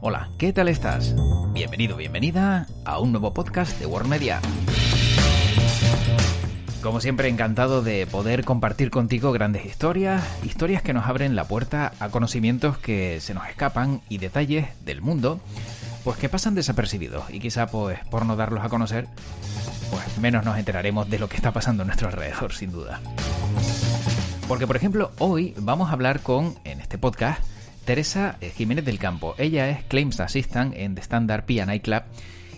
Hola, ¿qué tal estás? Bienvenido, bienvenida a un nuevo podcast de World Media. Como siempre, encantado de poder compartir contigo grandes historias que nos abren la puerta a conocimientos que se nos escapan y detalles del mundo, pues que pasan desapercibidos y quizá pues por no darlos a conocer, pues menos nos enteraremos de lo que está pasando a nuestro alrededor, sin duda. Porque, por ejemplo, hoy vamos a hablar en este podcast, Teresa Jiménez del Campo. Ella es Claims Assistant en The Standard P&I Club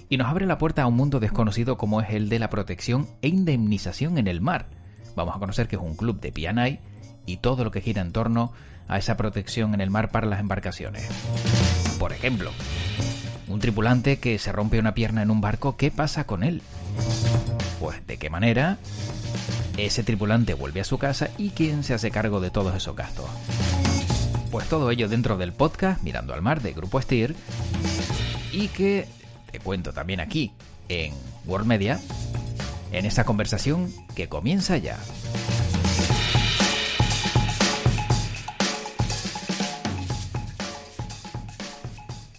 y nos abre la puerta a un mundo desconocido como es el de la protección e indemnización en el mar. Vamos a conocer que es un club de P&I y todo lo que gira en torno a esa protección en el mar para las embarcaciones. Por ejemplo, un tripulante que se rompe una pierna en un barco, ¿qué pasa con él? Pues de qué manera ese tripulante vuelve a su casa y quién se hace cargo de todos esos gastos. Pues todo ello dentro del podcast Mirando al Mar de Grupo Steer, y que te cuento también aquí en World Media, en esta conversación que comienza ya.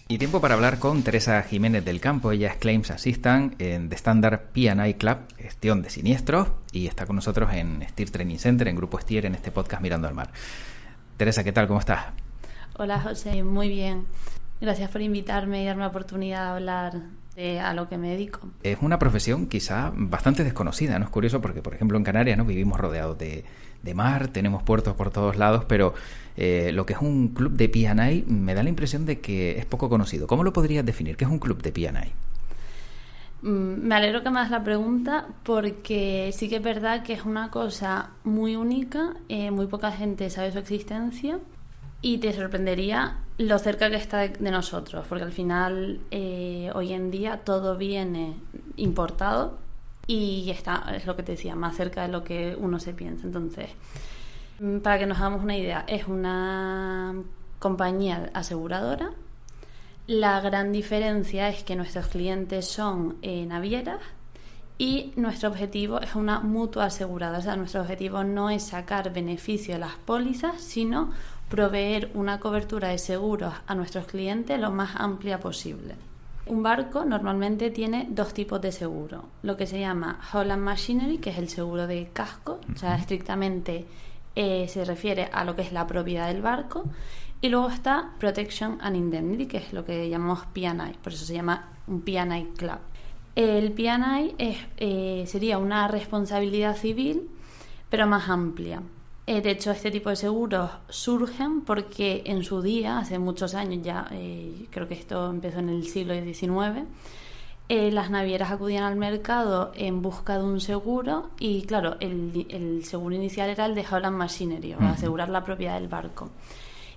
Y tiempo para hablar con Teresa Jiménez del Campo. Ella es Claims Assistant en The Standard P&I Club, gestión de siniestros, y está con nosotros en Steer Training Center, en Grupo Steer, en este podcast Mirando al Mar. Teresa, ¿qué tal? ¿Cómo estás? Hola, José, muy bien. Gracias por invitarme y darme la oportunidad de hablar a lo que me dedico. Es una profesión quizá bastante desconocida, ¿no? Es curioso porque, por ejemplo, en Canarias, ¿no?, vivimos rodeados de mar, tenemos puertos por todos lados, pero lo que es un club de P&I me da la impresión de que es poco conocido. ¿Cómo lo podrías definir? ¿Qué es un club de P&I? Me alegro que me hagas la pregunta porque sí que es verdad que es una cosa muy única, muy poca gente sabe su existencia y te sorprendería lo cerca que está de nosotros, porque al final hoy en día todo viene importado y es lo que te decía, más cerca de lo que uno se piensa. Entonces, para que nos hagamos una idea, es una compañía aseguradora. La gran diferencia es que nuestros clientes son navieras y nuestro objetivo es una mutua asegurada. O sea, nuestro objetivo no es sacar beneficio de las pólizas, sino proveer una cobertura de seguros a nuestros clientes lo más amplia posible. Un barco normalmente tiene dos tipos de seguro. Lo que se llama Hull and Machinery, que es el seguro de casco, o sea, estrictamente se refiere a lo que es la propiedad del barco. Y luego está Protection and Indemnity, que es lo que llamamos P&I, por eso se llama un P&I Club. El P&I sería una responsabilidad civil, pero más amplia. De hecho, este tipo de seguros surgen porque en su día, hace muchos años ya, creo que esto empezó en el siglo XIX, las navieras acudían al mercado en busca de un seguro y, claro, el seguro inicial era el de Hull and Machinery, o asegurar la propiedad del barco.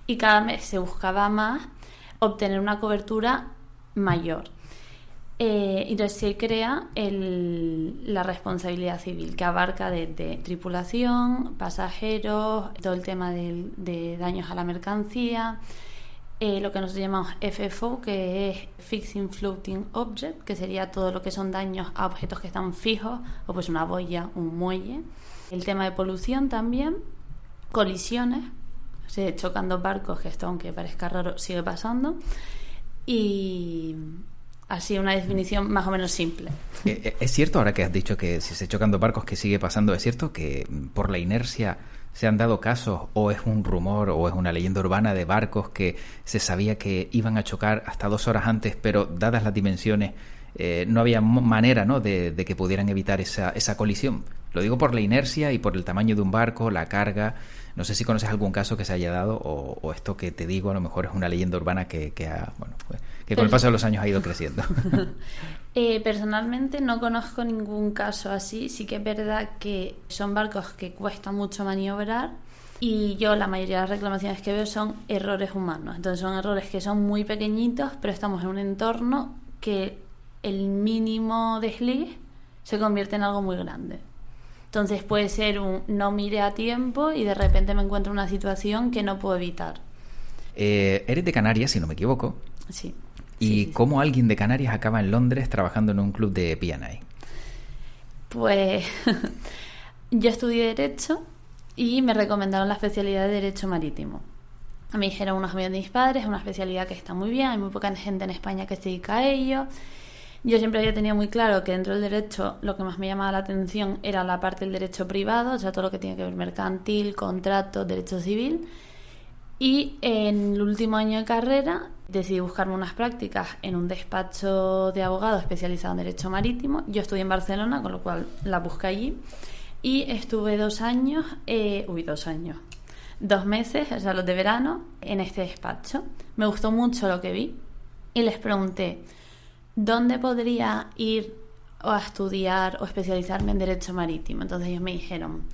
Y cada mes se buscaba más obtener una cobertura mayor. Entonces se crea la responsabilidad civil, que abarca desde tripulación, pasajeros, todo el tema de daños a la mercancía, lo que nosotros llamamos FFO, que es Fixing Floating Object, que sería todo lo que son daños a objetos que están fijos, o pues una boya, un muelle. El tema de polución también, colisiones, se chocan dos barcos, que esto, aunque parezca raro, sigue pasando. Y así una definición más o menos simple. ¿Es cierto, ahora que has dicho que si se chocan dos barcos que sigue pasando, es cierto que por la inercia se han dado casos, o es un rumor o es una leyenda urbana de barcos que se sabía que iban a chocar hasta 2 horas antes, pero dadas las dimensiones no había manera, ¿no?, de que pudieran evitar esa colisión? Lo digo por la inercia y por el tamaño de un barco, la carga. No sé si conoces algún caso que se haya dado o esto que te digo a lo mejor es una leyenda urbana que con el paso de los años ha ido creciendo. Personalmente no conozco ningún caso así. Sí que es verdad que son barcos que cuesta mucho maniobrar y yo la mayoría de las reclamaciones que veo son errores humanos. Entonces son errores que son muy pequeñitos, pero estamos en un entorno que el mínimo desliz se convierte en algo muy grande. Entonces puede ser no mire a tiempo y de repente me encuentro en una situación que no puedo evitar. Eres de Canarias, si no me equivoco. Sí. ¿Y cómo alguien de Canarias acaba en Londres trabajando en un club de P&I? Pues yo estudié Derecho y me recomendaron la especialidad de Derecho Marítimo. Me dijeron unos amigos de mis padres, es una especialidad que está muy bien, hay muy poca gente en España que se dedica a ello. Yo siempre había tenido muy claro que dentro del derecho lo que más me llamaba la atención era la parte del derecho privado, o sea, todo lo que tiene que ver mercantil, contrato, derecho civil. Y en el último año de carrera decidí buscarme unas prácticas en un despacho de abogado especializado en derecho marítimo. Yo estudié en Barcelona, con lo cual la busqué allí. Y estuve 2 meses, o sea, los de verano, en este despacho. Me gustó mucho lo que vi y les pregunté ¿dónde podría ir a estudiar o especializarme en derecho marítimo? Entonces ellos me dijeron,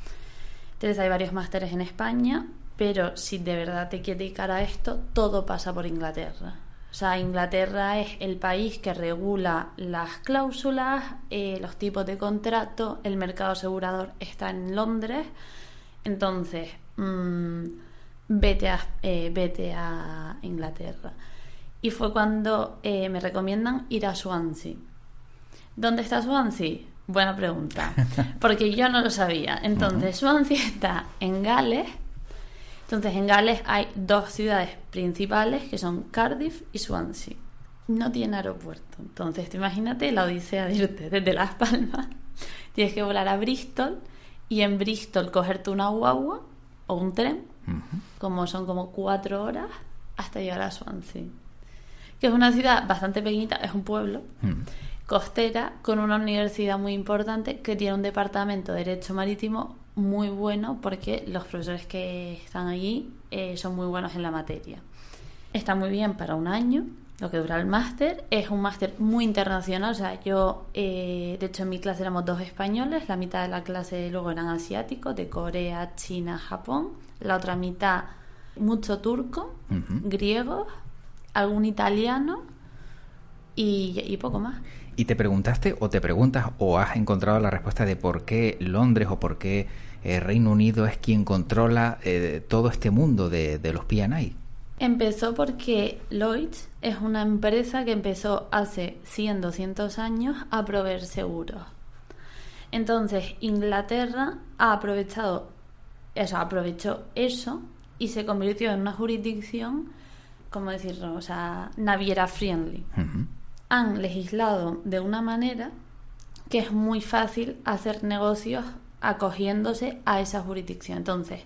Teresa, hay varios másteres en España, pero si de verdad te quieres dedicar a esto, todo pasa por Inglaterra. O sea, Inglaterra es el país que regula las cláusulas, los tipos de contrato, el mercado asegurador está en Londres. Entonces, vete a Inglaterra. Y fue cuando me recomiendan ir a Swansea. ¿Dónde está Swansea? Buena pregunta, porque yo no lo sabía. Entonces, Swansea está en Gales. Entonces, en Gales hay 2 ciudades principales que son Cardiff y Swansea. No tiene aeropuerto. Entonces, tú imagínate la odisea de irte desde Las Palmas. Tienes que volar a Bristol y en Bristol cogerte una guagua o un tren, son como 4 horas hasta llegar a Swansea, que es una ciudad bastante pequeñita, es un pueblo costera con una universidad muy importante que tiene un departamento de derecho marítimo muy bueno porque los profesores que están allí son muy buenos en la materia. Está muy bien para un año, lo que dura el máster. Es un máster muy internacional, o sea, yo de hecho en mi clase éramos 2 españoles, la mitad de la clase luego eran asiáticos, de Corea, China, Japón, la otra mitad mucho turco, griego, algún italiano y poco más. ¿Y te preguntaste o te preguntas o has encontrado la respuesta de por qué Londres o por qué Reino Unido es quien controla todo este mundo de los P&I? Empezó porque Lloyds es una empresa que empezó hace 100, 200 años a proveer seguros. Entonces Inglaterra aprovechó eso y se convirtió en una jurisdicción, ¿cómo decirlo? O sea, naviera friendly. Han legislado de una manera que es muy fácil hacer negocios acogiéndose a esa jurisdicción. Entonces,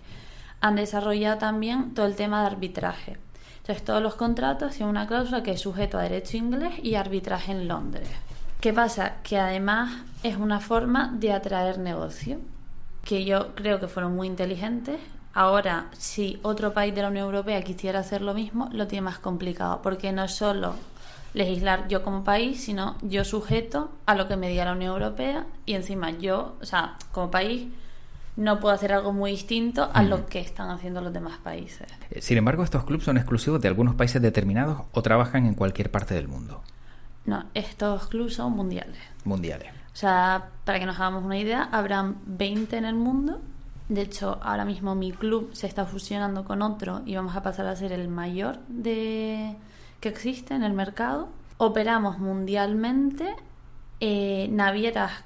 han desarrollado también todo el tema de arbitraje. Entonces, todos los contratos tienen una cláusula que es sujeto a derecho inglés y arbitraje en Londres. ¿Qué pasa? Que además es una forma de atraer negocio, que yo creo que fueron muy inteligentes. Ahora, si otro país de la Unión Europea quisiera hacer lo mismo, lo tiene más complicado, porque no es solo legislar yo como país, sino yo sujeto a lo que me diga la Unión Europea y encima yo, o sea, como país no puedo hacer algo muy distinto a lo que están haciendo los demás países. Sin embargo, ¿estos clubes son exclusivos de algunos países determinados o trabajan en cualquier parte del mundo? No, estos clubes son mundiales. Mundiales. O sea, para que nos hagamos una idea, habrán 20 en el mundo. De hecho, ahora mismo mi club se está fusionando con otro y vamos a pasar a ser el mayor que existe en el mercado. Operamos mundialmente. Navieras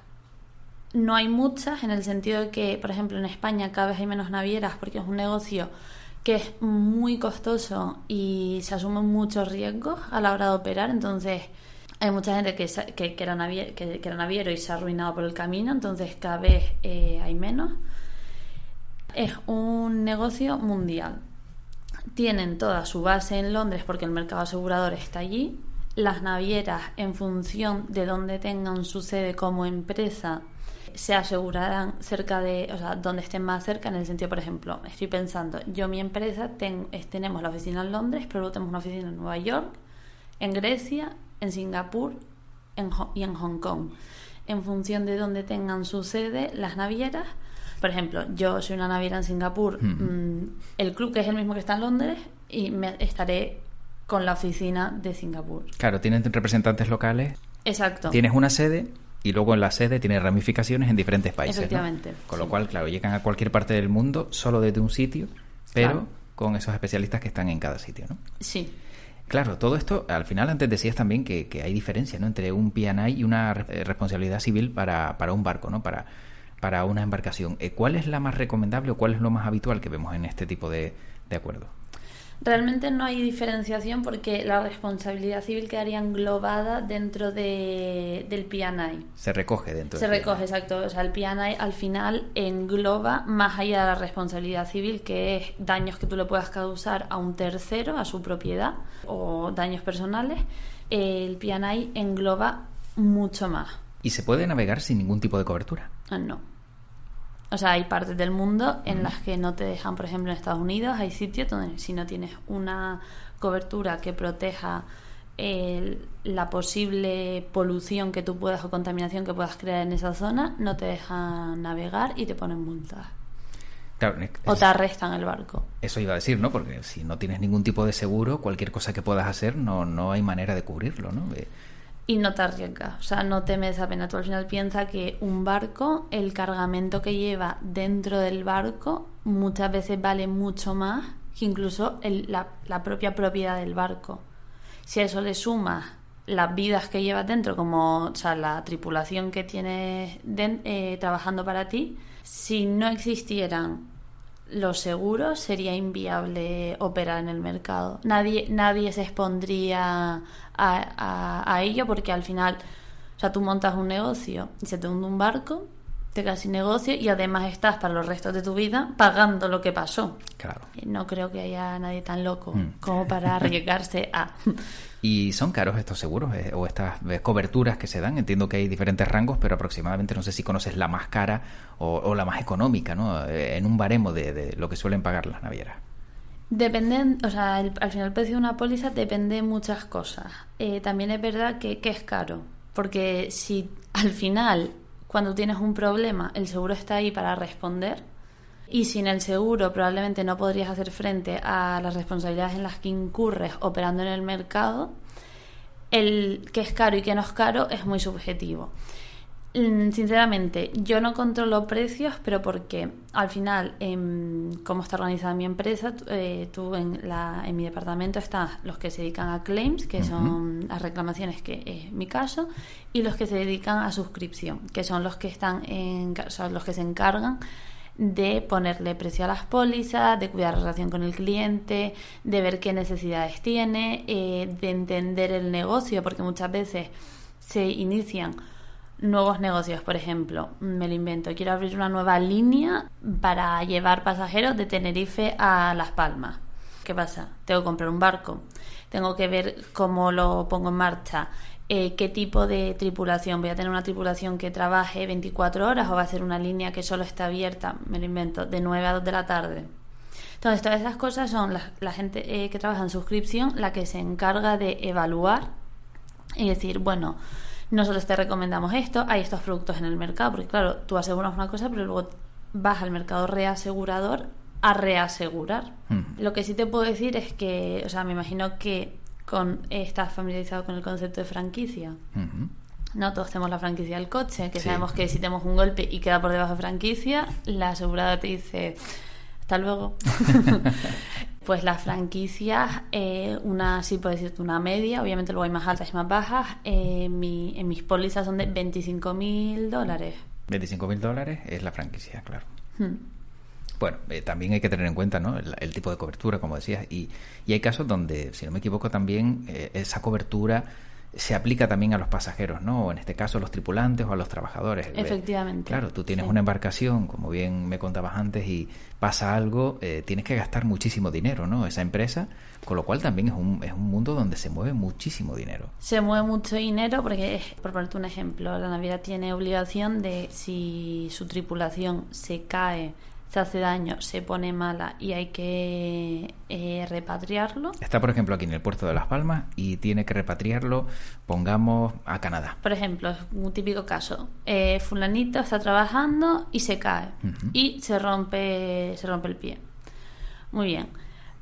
no hay muchas, en el sentido de que, por ejemplo, en España cada vez hay menos navieras porque es un negocio que es muy costoso y se asumen muchos riesgos a la hora de operar. Entonces hay mucha gente que era naviero y se ha arruinado por el camino, entonces cada vez hay menos. Es un negocio mundial. Tienen toda su base en Londres porque el mercado asegurador está allí. Las navieras, en función de dónde tengan su sede como empresa, se asegurarán cerca de, o sea, donde estén más cerca, en el sentido, por ejemplo, estoy pensando, yo mi empresa tenemos la oficina en Londres, pero luego tenemos una oficina en Nueva York, en Grecia, en Singapur y en Hong Kong. En función de dónde tengan su sede las navieras, por ejemplo, yo soy una naviera en Singapur, el club que es el mismo que está en Londres, y estaré con la oficina de Singapur. Claro, tienen representantes locales. Exacto. Tienes una sede y luego en la sede tiene ramificaciones en diferentes países. Efectivamente. ¿No? Con lo cual, claro, llegan a cualquier parte del mundo solo desde un sitio, pero claro, con esos especialistas que están en cada sitio, ¿no? Sí. Claro, todo esto, al final antes decías también que hay diferencia, ¿no?, entre un P&I y una responsabilidad civil para un barco, ¿no?, para una embarcación. ¿Cuál es la más recomendable o cuál es lo más habitual que vemos en este tipo de acuerdos? Realmente no hay diferenciación porque la responsabilidad civil quedaría englobada dentro del P&I. Se recoge dentro Se del recoge, P&I. exacto. O sea, el P&I al final engloba más allá de la responsabilidad civil, que es daños que tú le puedas causar a un tercero, a su propiedad, o daños personales. El P&I engloba mucho más. ¿Y se puede navegar sin ningún tipo de cobertura? No. O sea, hay partes del mundo en las que no te dejan, por ejemplo, en Estados Unidos hay sitios donde si no tienes una cobertura que proteja la posible polución que tú puedas o contaminación que puedas crear en esa zona, no te dejan navegar y te ponen multas. Claro, O te arrestan el barco. Eso iba a decir, ¿no? Porque si no tienes ningún tipo de seguro, cualquier cosa que puedas hacer no hay manera de cubrirlo, ¿no? Y no te arriesgas, o sea, no te mereces la pena. Tú al final piensas que un barco, el cargamento que lleva dentro del barco, muchas veces vale mucho más que incluso la propia propiedad del barco. Si a eso le sumas las vidas que llevas dentro, como, o sea, la tripulación que tienes trabajando para ti, si no existieran los seguros sería inviable operar en el mercado. Nadie se expondría a ello porque al final, o sea, tú montas un negocio y se te hunde un barco, te quedas sin negocio y además estás para los restos de tu vida pagando lo que pasó. Claro. No creo que haya nadie tan loco como para arriesgarse a... ¿Y son caros estos seguros o estas coberturas que se dan? Entiendo que hay diferentes rangos, pero aproximadamente no sé si conoces la más cara o la más económica, ¿no? En un baremo de lo que suelen pagar las navieras. Dependen, o sea, al final el precio de una póliza depende de muchas cosas. También es verdad que es caro, porque si al final, cuando tienes un problema, el seguro está ahí para responder, y sin el seguro probablemente no podrías hacer frente a las responsabilidades en las que incurres operando en el mercado. El que es caro y que no es caro es muy subjetivo. Sinceramente, yo no controlo precios, pero porque al final, como está organizada mi empresa, tú en mi departamento están los que se dedican a claims, que son las reclamaciones, que es mi caso, y los que se dedican a suscripción, que son los que los que se encargan de ponerle precio a las pólizas, de cuidar la relación con el cliente, de ver qué necesidades tiene, de entender el negocio, porque muchas veces se inician nuevos negocios. Por ejemplo, me lo invento, quiero abrir una nueva línea para llevar pasajeros de Tenerife a Las Palmas. ¿Qué pasa? Tengo que comprar un barco, tengo que ver cómo lo pongo en marcha, qué tipo de tripulación. ¿Voy a tener una tripulación que trabaje 24 horas o va a ser una línea que solo está abierta, me lo invento, de 9 a 2 de la tarde? Entonces, todas esas cosas son la gente que trabaja en suscripción la que se encarga de evaluar y decir, bueno, nosotros te recomendamos esto, hay estos productos en el mercado, porque claro, tú aseguras una cosa, pero luego vas al mercado reasegurador a reasegurar. Lo que sí te puedo decir es que, o sea, me imagino que estás familiarizado con el concepto de franquicia. No, todos tenemos la franquicia del coche, que sí. Sabemos que si tenemos un golpe y queda por debajo de franquicia, la asegurada te dice hasta luego. Pues las franquicias, una, sí puedo decirte una media, obviamente luego hay más altas y más bajas. En mis pólizas son de $25,000. $25,000 es la franquicia, claro. Bueno, también hay que tener en cuenta, ¿no?, el tipo de cobertura, como decías, y hay casos donde, si no me equivoco, también esa cobertura se aplica también a los pasajeros, ¿no? O en este caso a los tripulantes o a los trabajadores. Efectivamente. Claro, tú tienes una embarcación, como bien me contabas antes, y pasa algo, tienes que gastar muchísimo dinero, ¿no? Esa empresa, con lo cual también es un mundo donde se mueve muchísimo dinero. Se mueve mucho dinero porque, por ponerte un ejemplo, la naviera tiene obligación de, si su tripulación se cae, se hace daño, se pone mala y hay que repatriarlo. Está, por ejemplo, aquí en el puerto de Las Palmas y tiene que repatriarlo, pongamos, a Canadá. Por ejemplo, es un típico caso. Fulanito está trabajando y se cae y se rompe el pie. Muy bien.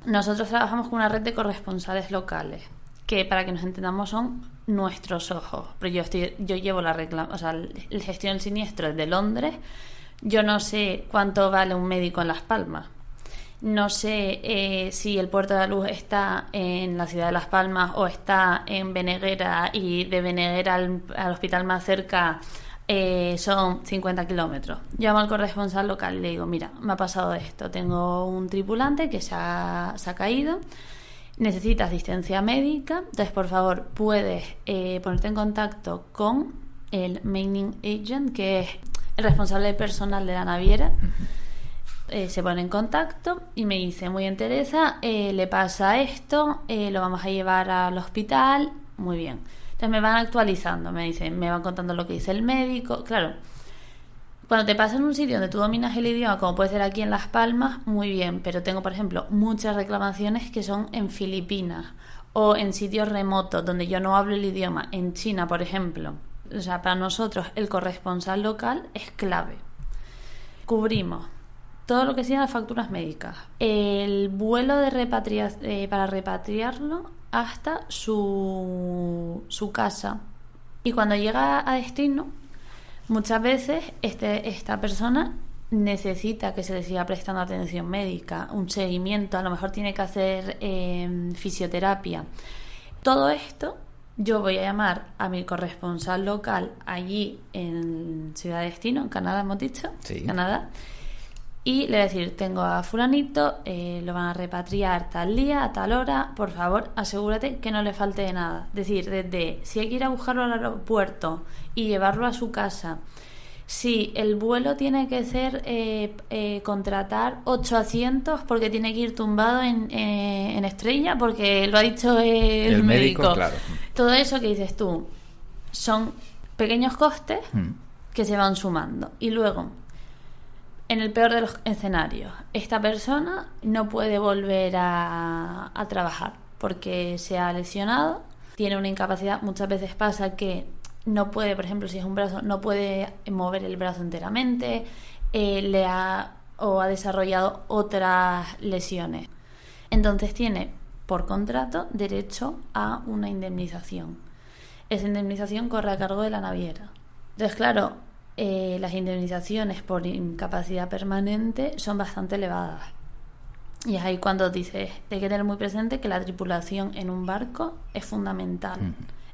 Nosotros trabajamos con una red de corresponsales locales, que, para que nos entendamos, son nuestros ojos. Pero yo llevo la gestión del siniestro desde Londres. Yo no sé cuánto vale un médico en Las Palmas. No sé si el Puerto de la Luz está en la ciudad de Las Palmas o está en Beneguera, y de Beneguera al hospital más cerca son 50 kilómetros. Llamo al corresponsal local y le digo, mira, me ha pasado esto, tengo un tripulante que se ha caído, necesita asistencia médica, entonces por favor puedes ponerte en contacto con el Maining Agent, que es el responsable personal de la naviera. Se pone en contacto y me dice, muy interesa, le pasa esto, lo vamos a llevar al hospital, muy bien. Entonces me van actualizando, me van contando lo que dice el médico. Claro, cuando te pasa en un sitio donde tú dominas el idioma, como puede ser aquí en Las Palmas, muy bien, pero tengo, por ejemplo, muchas reclamaciones que son en Filipinas o en sitios remotos donde yo no hablo el idioma, en China, por ejemplo. O sea, para nosotros el corresponsal local es clave. Cubrimos todo lo que sean las facturas médicas, el vuelo de para repatriarlo hasta su casa. Y cuando llega a destino, muchas veces esta persona necesita que se le siga prestando atención médica, un seguimiento, a lo mejor tiene que hacer fisioterapia. Todo esto yo voy a llamar a mi corresponsal local allí en Ciudad de Destino, en Canadá, hemos dicho, sí. Canadá. Y le voy a decir, tengo a fulanito, lo van a repatriar tal día, a tal hora, por favor, asegúrate que no le falte de nada. Es decir, desde si hay que ir a buscarlo al aeropuerto y llevarlo a su casa, si el vuelo tiene que ser contratar 8 asientos porque tiene que ir tumbado en estrella, porque lo ha dicho el médico. Claro. Todo eso que dices tú son pequeños costes que se van sumando. Y luego, en el peor de los escenarios, esta persona no puede volver a trabajar porque se ha lesionado, tiene una incapacidad. Muchas veces pasa que no puede, por ejemplo, si es un brazo, no puede mover el brazo enteramente, o ha desarrollado otras lesiones. Entonces tiene, por contrato, derecho a una indemnización. Esa indemnización corre a cargo de la naviera. Entonces, claro, las indemnizaciones por incapacidad permanente son bastante elevadas. Y es ahí cuando dices, hay que tener muy presente que la tripulación en un barco es fundamental.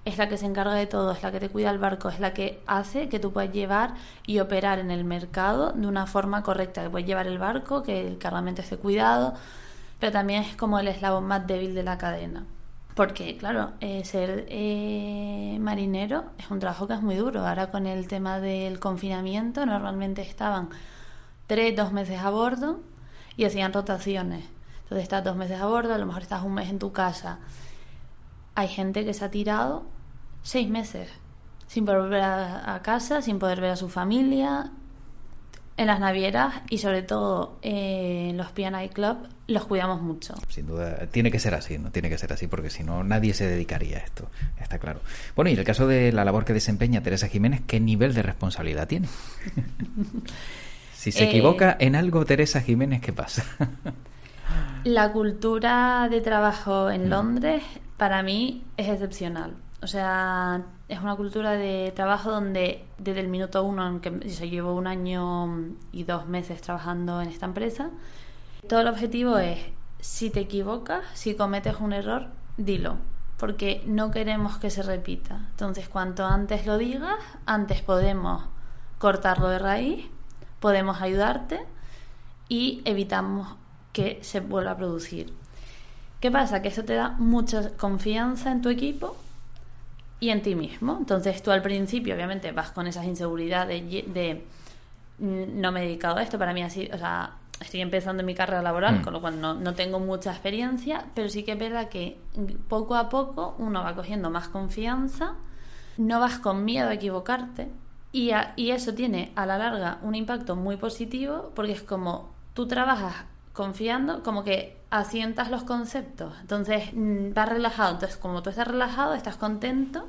Es la que se encarga de todo, es la que te cuida el barco, es la que hace que tú puedas llevar y operar en el mercado de una forma correcta, que puedes llevar el barco, que el cargamento esté cuidado, pero también es como el eslabón más débil de la cadena. Porque, claro, ser marinero es un trabajo que es muy duro. Ahora con el tema del confinamiento, normalmente estaban 2 meses a bordo y hacían rotaciones. Entonces estás 2 meses a bordo, a lo mejor estás 1 mes en tu casa. Hay gente que se ha tirado 6 meses sin poder volver a casa, sin poder ver a su familia. En las navieras y sobre todo en los P&I Club los cuidamos mucho. Sin duda, tiene que ser así, ¿no? Tiene que ser así porque si no nadie se dedicaría a esto, está claro. Bueno, y en el caso de la labor que desempeña Teresa Jiménez, ¿qué nivel de responsabilidad tiene? Si se equivoca en algo Teresa Jiménez, ¿qué pasa? La cultura de trabajo en Londres para mí es excepcional. O sea, es una cultura de trabajo donde desde el minuto 1, en que yo llevo 1 año y 2 meses trabajando en esta empresa, todo el objetivo es, si te equivocas, si cometes un error, dilo, porque no queremos que se repita. Entonces, cuanto antes lo digas, antes podemos cortarlo de raíz, podemos ayudarte y evitamos que se vuelva a producir. ¿Qué pasa? Que eso te da mucha confianza en tu equipo y en ti mismo. Entonces tú al principio obviamente vas con esas inseguridades de no me he dedicado a esto, para mí así, o sea, estoy empezando mi carrera laboral, con lo cual no tengo mucha experiencia, pero sí que es verdad que poco a poco uno va cogiendo más confianza, no vas con miedo a equivocarte y eso tiene a la larga un impacto muy positivo porque es como tú trabajas confiando, como que asientas los conceptos, entonces vas relajado, entonces como tú estás relajado, estás contento,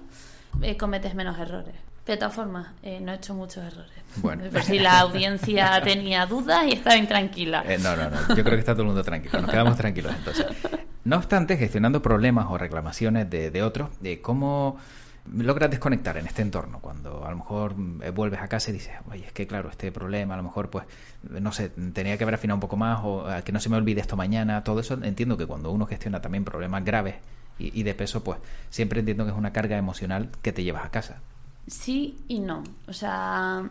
cometes menos errores. Pero de todas formas, no he hecho muchos errores. Bueno. Por si la audiencia tenía dudas y estaba intranquila. No. Yo creo que está todo el mundo tranquilo. Nos quedamos tranquilos entonces. No obstante, gestionando problemas o reclamaciones de otros, ¿cómo logras desconectar en este entorno? Cuando a lo mejor vuelves a casa y dices, oye, es que claro, este problema a lo mejor, pues, no sé, tenía que haber afinado un poco más o que no se me olvide esto mañana. Todo eso entiendo que cuando uno gestiona también problemas graves y de peso, pues siempre entiendo que es una carga emocional que te llevas a casa. Sí y no. O sea,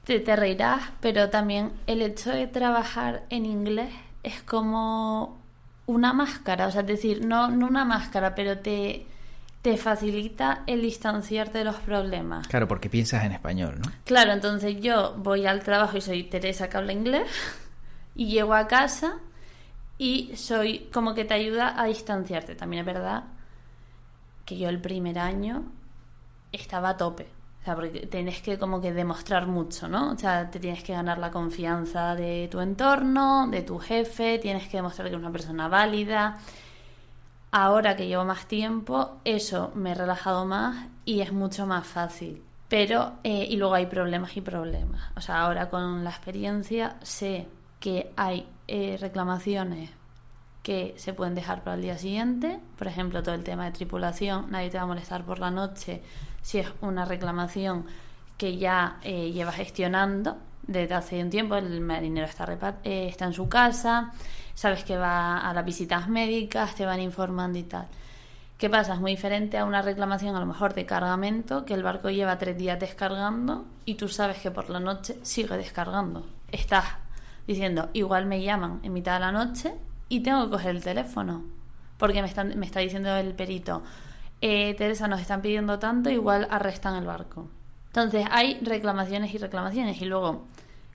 te reirás, pero también el hecho de trabajar en inglés es como una máscara. O sea, es decir, no una máscara, pero te facilita el distanciarte de los problemas. Claro, porque piensas en español, ¿no? Claro, entonces yo voy al trabajo y soy Teresa que habla inglés y llego a casa y soy como que te ayuda a distanciarte. También es verdad que yo el primer año estaba a tope. O sea, porque tienes que como que demostrar mucho, ¿no? O sea, te tienes que ganar la confianza de tu entorno, de tu jefe, tienes que demostrar que eres una persona válida. Ahora que llevo más tiempo, eso me he relajado más y es mucho más fácil. Pero, y luego hay problemas y problemas. O sea, ahora con la experiencia sé que hay reclamaciones que se pueden dejar para el día siguiente. Por ejemplo, todo el tema de tripulación, nadie te va a molestar por la noche si es una reclamación que ya lleva gestionando desde hace un tiempo. El marinero está en su casa, sabes que va a las visitas médicas, te van informando y tal. ¿Qué pasa? Es muy diferente a una reclamación a lo mejor de cargamento, que el barco lleva 3 días descargando y tú sabes que por la noche sigue descargando. Estás diciendo, igual me llaman en mitad de la noche y tengo que coger el teléfono porque me está diciendo el perito, Teresa, nos están pidiendo tanto, igual arrestan el barco. Entonces hay reclamaciones y reclamaciones y luego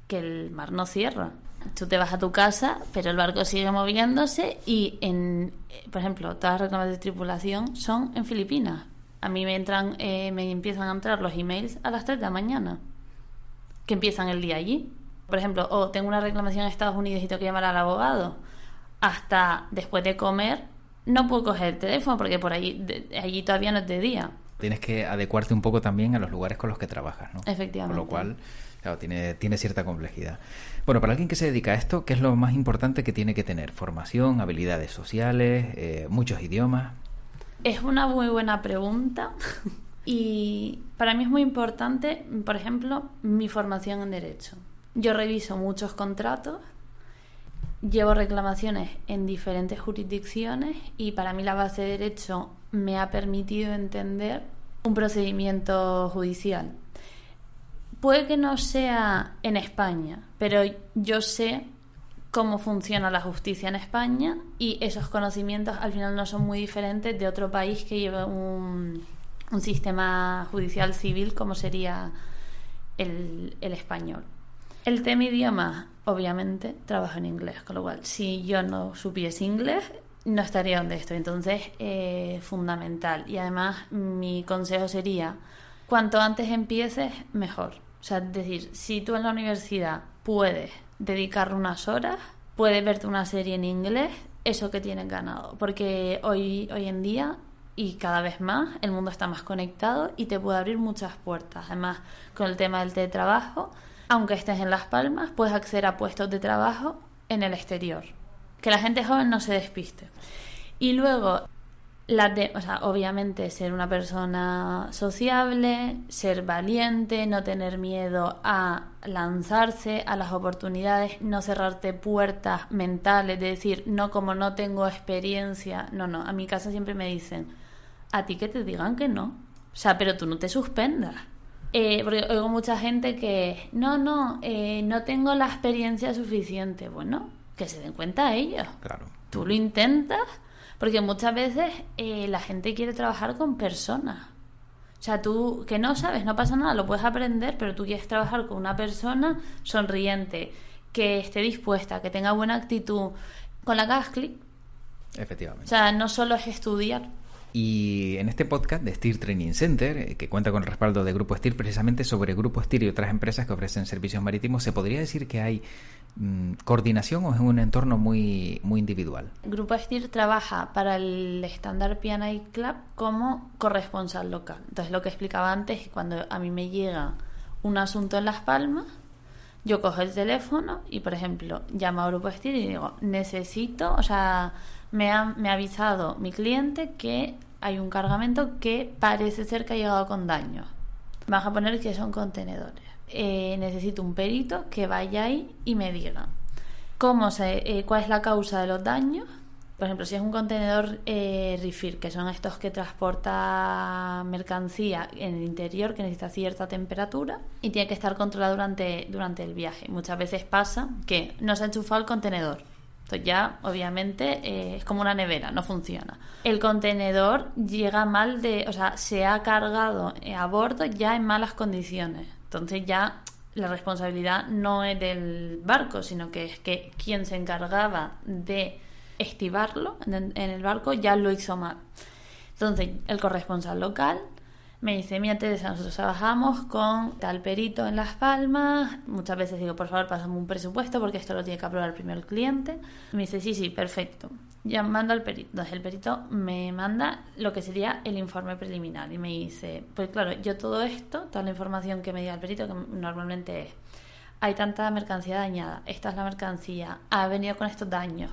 que el mar no cierra. Tú te vas a tu casa, pero el barco sigue moviéndose y, por ejemplo, todas las reclamaciones de tripulación son en Filipinas. A mí me empiezan a entrar los emails a las 3 de la mañana, que empiezan el día allí. Por ejemplo, tengo una reclamación en Estados Unidos y tengo que llamar al abogado. Hasta después de comer no puedo coger el teléfono porque por allí todavía no es de día. Tienes que adecuarte un poco también a los lugares con los que trabajas, ¿no? Efectivamente. Con lo cual, claro, tiene cierta complejidad. Bueno, para alguien que se dedica a esto, ¿qué es lo más importante que tiene que tener? Formación, habilidades sociales, muchos idiomas. Es una muy buena pregunta y para mí es muy importante, por ejemplo, mi formación en Derecho. Yo reviso muchos contratos, llevo reclamaciones en diferentes jurisdicciones y para mí la base de Derecho me ha permitido entender un procedimiento judicial. Puede que no sea en España, pero yo sé cómo funciona la justicia en España y esos conocimientos al final no son muy diferentes de otro país que lleve un sistema judicial civil como sería el español. El tema idioma, obviamente, trabajo en inglés, con lo cual si yo no supiese inglés no estaría donde estoy, entonces fundamental. Y además mi consejo sería, cuanto antes empieces, mejor. O sea, es decir, si tú en la universidad puedes dedicarle unas horas, puedes verte una serie en inglés, eso que tienes ganado. Porque hoy en día, y cada vez más, el mundo está más conectado y te puede abrir muchas puertas. Además, con el tema del teletrabajo, aunque estés en Las Palmas, puedes acceder a puestos de trabajo en el exterior. Que la gente joven no se despiste. Y luego, obviamente ser una persona sociable, ser valiente, no tener miedo a lanzarse a las oportunidades, no cerrarte puertas mentales, de decir, no, como no tengo experiencia, no, a mi casa siempre me dicen, a ti que te digan que no, o sea, pero tú no te suspendas. Porque oigo mucha gente que no tengo la experiencia suficiente. Bueno, que se den cuenta ellos. Claro. Tú lo intentas. Porque muchas veces la gente quiere trabajar con personas. O sea, tú que no sabes, no pasa nada, lo puedes aprender, pero tú quieres trabajar con una persona sonriente, que esté dispuesta, que tenga buena actitud, con la que hagas clic. Efectivamente. O sea, no solo es estudiar. Y en este podcast de Steer Training Center, que cuenta con el respaldo de Grupo Steer, precisamente sobre Grupo Steer y otras empresas que ofrecen servicios marítimos, ¿se podría decir que hay coordinación o es un entorno muy, muy individual? Grupo Steer trabaja para el Standard P&I Club como corresponsal local. Entonces, lo que explicaba antes, cuando a mí me llega un asunto en Las Palmas, yo cojo el teléfono y, por ejemplo, llamo a Grupo Steer y digo, necesito, o sea, me ha avisado mi cliente que hay un cargamento que parece ser que ha llegado con daños. Vamos a poner que son contenedores. Necesito un perito que vaya ahí y me diga cuál es la causa de los daños Por ejemplo, si es un contenedor reefer, que son estos que transporta mercancía en el interior, que necesita cierta temperatura y tiene que estar controlado durante el viaje. Muchas veces pasa que no se ha enchufado el contenedor. Entonces ya, obviamente, es como una nevera, no funciona. El contenedor llega mal se ha cargado a bordo ya en malas condiciones. Entonces ya la responsabilidad no es del barco, sino que es que quien se encargaba de estibarlo en el barco ya lo hizo mal. Entonces el corresponsal local me dice: mira, Teresa, nosotros trabajamos con tal perito en Las Palmas. Muchas veces digo: por favor, pásame un presupuesto porque esto lo tiene que aprobar primero el cliente. Me dice: sí, perfecto. Ya mando al perito. Entonces el perito me manda lo que sería el informe preliminar y me dice: pues claro, yo todo esto, toda la información que me diga el perito, que normalmente es: hay tanta mercancía dañada, esta es la mercancía, ha venido con estos daños.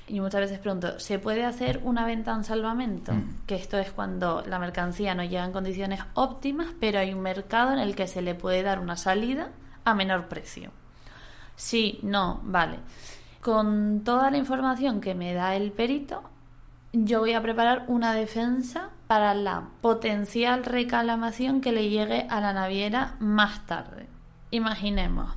Y muchas veces pregunto: ¿se puede hacer una venta en salvamento? Que esto es cuando la mercancía no llega en condiciones óptimas, pero hay un mercado en el que se le puede dar una salida a menor precio. Sí, no, vale. Con toda la información que me da el perito, yo voy a preparar una defensa para la potencial reclamación que le llegue a la naviera más tarde. Imaginemos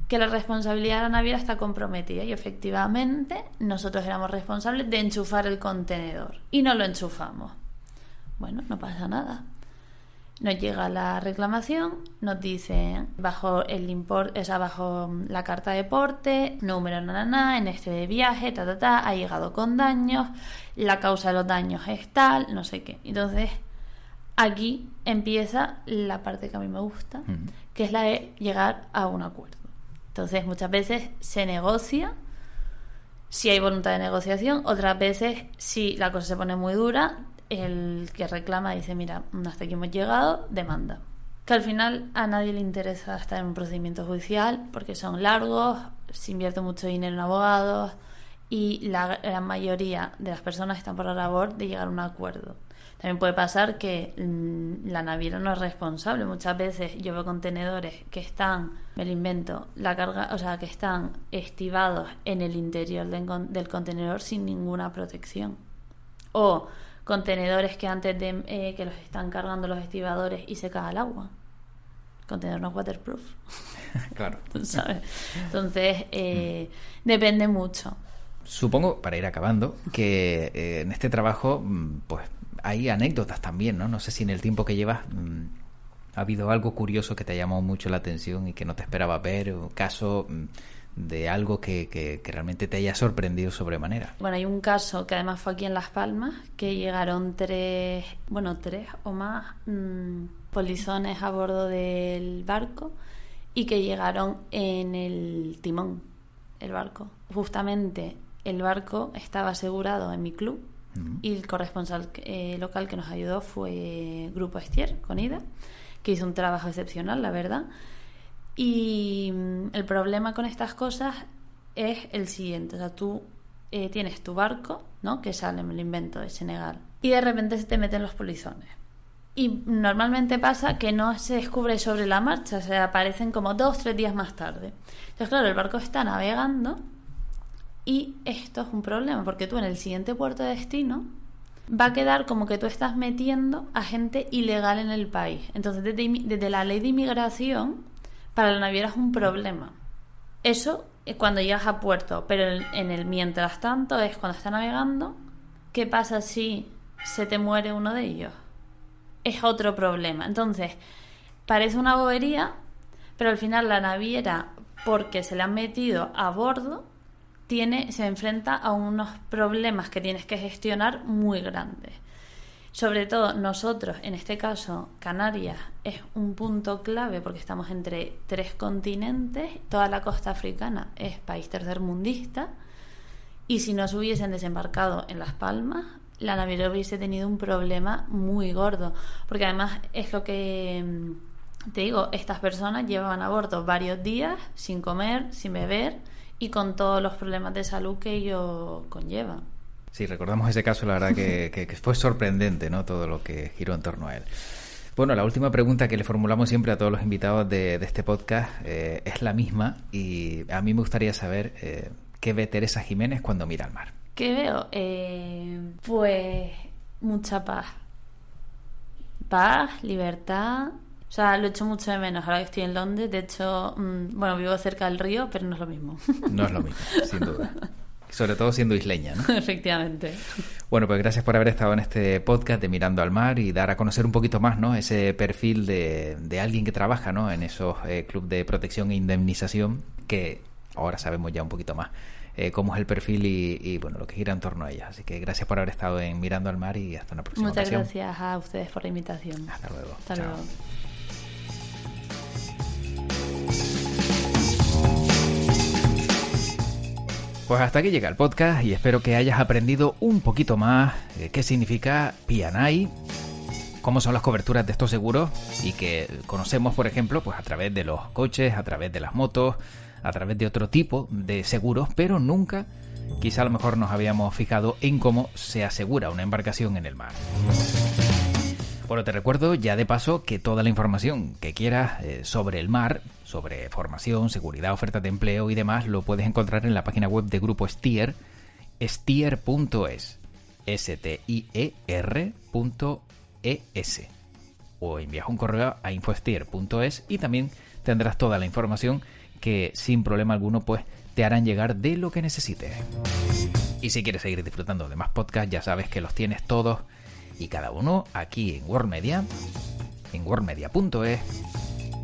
que la responsabilidad de la naviera está comprometida y efectivamente nosotros éramos responsables de enchufar el contenedor y no lo enchufamos. Bueno, no pasa nada. Nos llega la reclamación, nos dice bajo bajo la carta de porte, número en este de viaje, ha llegado con daños, la causa de los daños es tal, no sé qué. Entonces aquí empieza la parte que a mí me gusta, que es la de llegar a un acuerdo. Entonces muchas veces se negocia si hay voluntad de negociación, otras veces si la cosa se pone muy dura, el que reclama dice: mira, hasta aquí hemos llegado, demanda. Que al final a nadie le interesa estar en un procedimiento judicial porque son largos, se invierte mucho dinero en abogados y la mayoría de las personas están por la labor de llegar a un acuerdo. También puede pasar que la naviera no es responsable. Muchas veces yo veo contenedores que están, me lo invento, la carga, o sea, que están estibados en el interior del contenedor sin ninguna protección. O contenedores que antes de que los están cargando los estibadores y se cae el agua. El contenedor no es waterproof. Claro. ¿Sabes? Entonces, depende mucho. Supongo, para ir acabando, que en este trabajo, pues hay anécdotas también, ¿no? No sé si en el tiempo que llevas ha habido algo curioso que te ha llamado mucho la atención y que no te esperabas ver, o caso de algo que realmente te haya sorprendido sobremanera. Bueno, hay un caso que además fue aquí en Las Palmas, que llegaron tres o más polizones a bordo del barco y que llegaron en el timón, el barco. Justamente el barco estaba asegurado en mi club. Y el corresponsal local que nos ayudó fue Grupo Estier, con Ida, que hizo un trabajo excepcional, la verdad. Y el problema con estas cosas es el siguiente: o sea, tú tienes tu barco, ¿no?, que sale, me lo invento, de Senegal, y de repente se te meten los polizones. Y normalmente pasa que no se descubre sobre la marcha, o sea, aparecen como 2-3 días más tarde. Entonces, claro, el barco está navegando. Y esto es un problema, porque tú en el siguiente puerto de destino va a quedar como que tú estás metiendo a gente ilegal en el país. Entonces, desde la ley de inmigración, para la naviera es un problema. Eso es cuando llegas a puerto, pero en el mientras tanto es cuando está navegando. ¿Qué pasa si se te muere uno de ellos? Es otro problema. Entonces, parece una bobería, pero al final la naviera, porque se le han metido a bordo, se enfrenta a unos problemas que tienes que gestionar muy grandes. Sobre todo nosotros, en este caso Canarias es un punto clave porque estamos entre 3 continentes, toda la costa africana es país tercermundista, y si no se hubiesen desembarcado en Las Palmas, la naviera hubiese tenido un problema muy gordo, porque además es lo que te digo, estas personas llevaban a bordo varios días sin comer, sin beber, y con todos los problemas de salud que ello conlleva. Sí, recordamos ese caso, la verdad que fue sorprendente, ¿no?, todo lo que giró en torno a él. Bueno, la última pregunta que le formulamos siempre a todos los invitados de este podcast es la misma, y a mí me gustaría saber qué ve Teresa Jiménez cuando mira al mar. ¿Qué veo? Pues mucha paz. Paz, libertad. O sea, lo echo mucho de menos ahora que estoy en Londres. De hecho, bueno, vivo cerca del río, pero no es lo mismo. No es lo mismo, sin duda. Sobre todo siendo isleña, ¿no? Efectivamente. Bueno, pues gracias por haber estado en este podcast de Mirando al Mar y dar a conocer un poquito más, ¿no? Ese perfil de alguien que trabaja, ¿no? En esos clubes de protección e indemnización, que ahora sabemos ya un poquito más cómo es el perfil y, bueno, lo que gira en torno a ellos. Así que gracias por haber estado en Mirando al Mar y hasta una próxima Muchas ocasión. gracias a ustedes por la invitación. Hasta luego. Hasta Chao. luego. Pues hasta aquí llega el podcast y espero que hayas aprendido un poquito más qué significa P&I, cómo son las coberturas de estos seguros y que conocemos, por ejemplo, pues a través de los coches, a través de las motos, a través de otro tipo de seguros, pero nunca, quizá a lo mejor nos habíamos fijado en cómo se asegura una embarcación en el mar. Bueno, te recuerdo ya de paso que toda la información que quieras sobre el mar, sobre formación, seguridad, ofertas de empleo y demás, lo puedes encontrar en la página web de Grupo Stier, stier.es, stier.es, o envías un correo a infostier.es y también tendrás toda la información que sin problema alguno pues te harán llegar de lo que necesites. Y si quieres seguir disfrutando de más podcasts, ya sabes que los tienes todos y cada uno aquí en World Media, en worldmedia.es,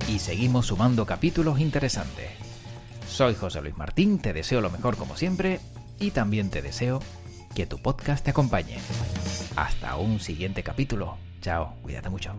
y seguimos sumando capítulos interesantes. Soy José Luis Martín, te deseo lo mejor como siempre y también te deseo que tu podcast te acompañe. Hasta un siguiente capítulo. Chao, cuídate mucho.